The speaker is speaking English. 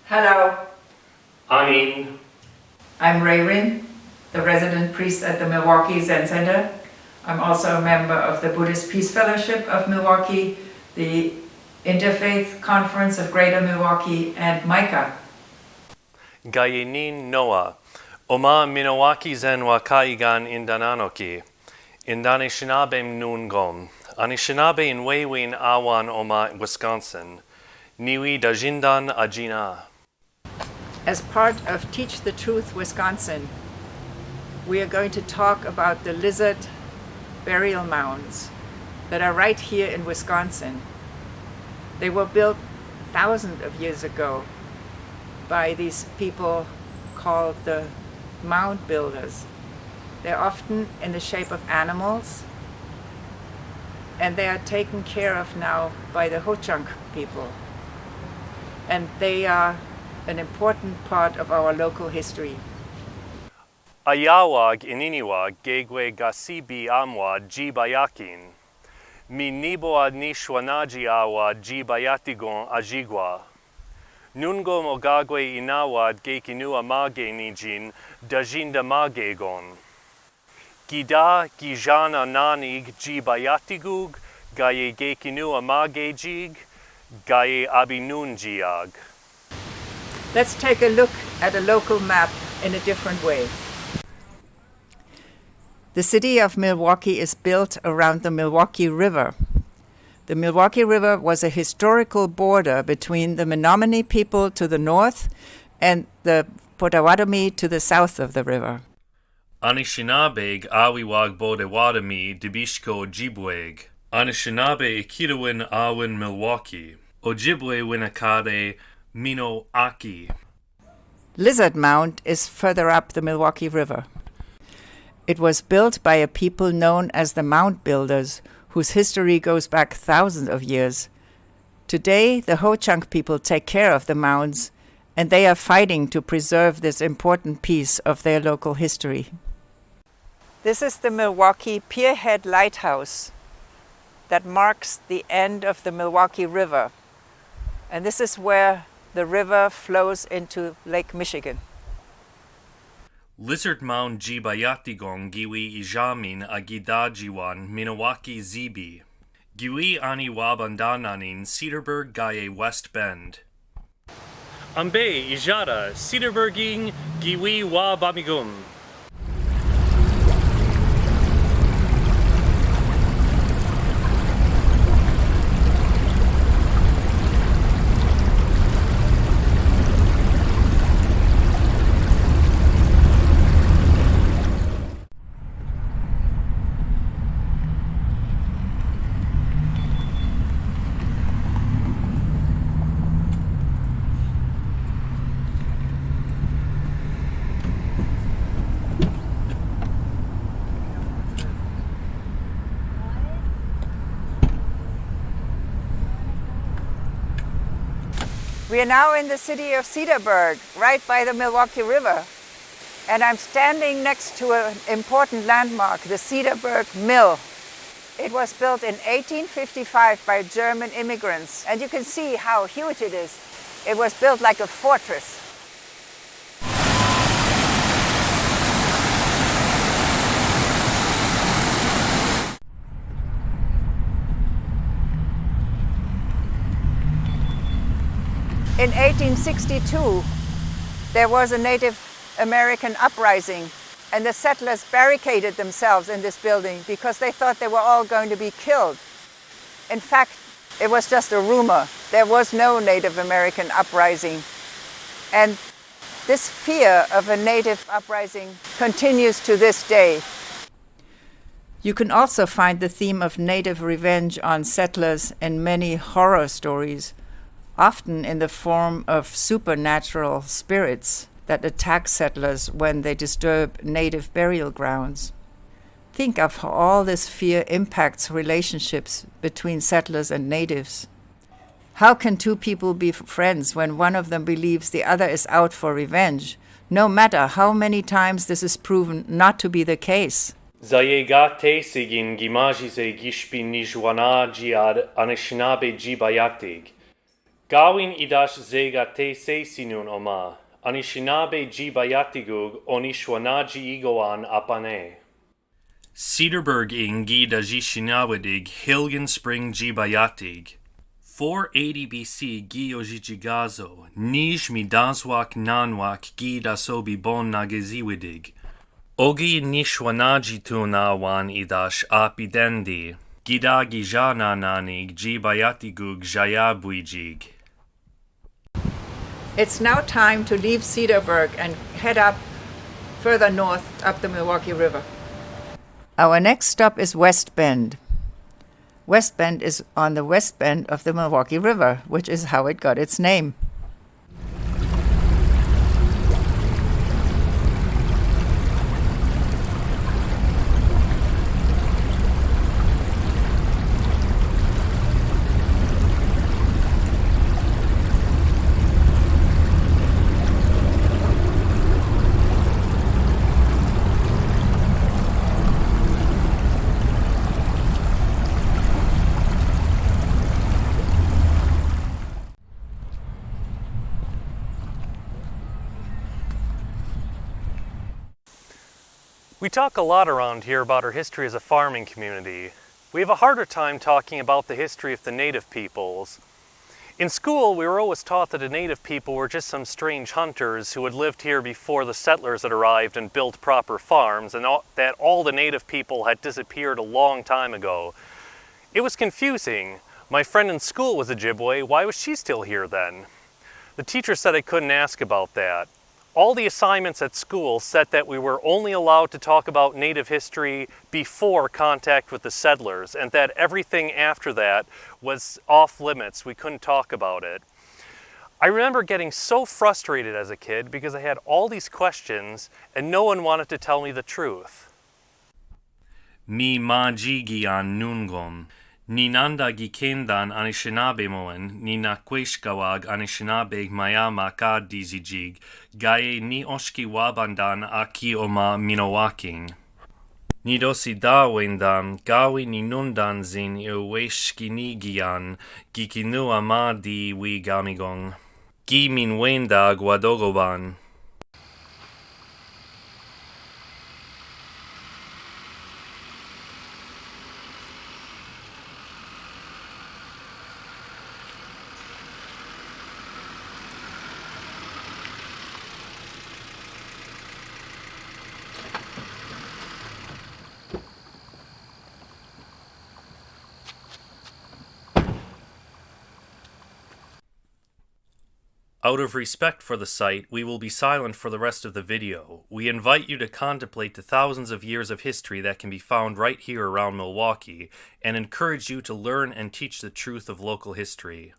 Hello, Anin. I'm Ray, the resident priest at the Milwaukee Zen Center. I'm also a member of the Buddhist Peace Fellowship of Milwaukee, the Interfaith Conference of Greater Milwaukee, and MICA. Gayenin Noah. Oma Milwaukee Zen wa Kaigan Indananoki. Indanishinabe Nungom. Anishinaabe in Waywin Awan Oma, Wisconsin. Niwi Dajindan Ajina. As part of Teach the Truth Wisconsin, we are going to talk about the lizard burial mounds that are right here in Wisconsin. They were built thousands of years ago by these people called the mound builders. They're often in the shape of animals, and they are taken care of now by the Ho-Chunk people. And they are an important part of our local history. Ayawag ininiwag gegwe gasibi amwa jibayakin. Miniboa nishwanaji awa jibayatigon ajigwa. Nungo mogagwe inawad gekinu amage nijin dajinda magegon. Gida gijana nanig jibayatigug gaye gekinu amagejig gaye abinunjiag. Let's take a look at a local map in a different way. The city of Milwaukee is built around the Milwaukee River. The Milwaukee River was a historical border between the Menominee people to the north and the Potawatomi to the south of the river. Anishinaabe awiwag Bodewatami dibishko Ojibweg. Anishinaabe ikirwin awin Milwaukee. Ojibwe winakade Mino Aki. Lizard Mound is further up the Milwaukee River. It was built by a people known as the Mound Builders, whose history goes back thousands of years. Today, the Ho-Chunk people take care of the mounds, and they are fighting to preserve this important piece of their local history. This is the Milwaukee Pierhead Lighthouse that marks the end of the Milwaukee River. And this is where the river flows into Lake Michigan. Lizard Mound Jibayatigong Giwi Ijamin Agidajiwan Minawaki Zibi. Giwi Ani Wabandananin Cedarburg Gaye West Bend. Ambe Ijada Cedarburging Giwi Wabamigum. We are now in the city of Cedarburg, right by the Milwaukee River. And I'm standing next to an important landmark, the Cedarburg Mill. It was built in 1855 by German immigrants. And you can see how huge it is. It was built like a fortress. In 1862, there was a Native American uprising, and the settlers barricaded themselves in this building because they thought they were all going to be killed. In fact, it was just a rumor. There was no Native American uprising. And this fear of a Native uprising continues to this day. You can also find the theme of Native revenge on settlers in many horror stories, often in the form of supernatural spirits that attack settlers when they disturb native burial grounds. Think of how all this fear impacts relationships between settlers and natives. How can two people be friends when one of them believes the other is out for revenge, no matter how many times this is proven not to be the case? Zayegate sigin gimajize gishpi nijwana jiad Anishinaabe jibayatig. Gawin idash zegate se sinun oma. Anishinabe jibayatigug onishwanaji igoan apane. Cedarburg ingi dajishinawadig Hilgen Spring jibayatig. 480 BC gi ojijigazo, nij midazwak nanwak gi dasobi bon nageziwidig. Ogi nishwanaji tunawan idash apidendi. Gida gijana nanig jibayatigug jayabuijig. It's now time to leave Cedarburg and head up further north up the Milwaukee River. Our next stop is West Bend. West Bend is on the west bend of the Milwaukee River, which is how it got its name. We talk a lot around here about our history as a farming community. We have a harder time talking about the history of the native peoples. In school, we were always taught that the native people were just some strange hunters who had lived here before the settlers had arrived and built proper farms, and that all the native people had disappeared a long time ago. It was confusing. My friend in school was Ojibwe. Why was she still here then? The teacher said I couldn't ask about that. All the assignments at school said that we were only allowed to talk about Native history before contact with the settlers, and that everything after that was off limits. We couldn't talk about it. I remember getting so frustrated as a kid because I had all these questions and no one wanted to tell me the truth. Mi majigian nungom. Ninanda gikendan Anishinaabe moen, ninakweshkawag Anishinaabe maya makad dizijig, gaye ni oshki wabandan aki oma minowaking. Nidosi dawendam, gawi ninundan zin iweshkinigian, gikinu amadi wi gamigong. Gi min wenda guadogoban. Out of respect for the site, we will be silent for the rest of the video. We invite you to contemplate the thousands of years of history that can be found right here around Milwaukee, and encourage you to learn and teach the truth of local history.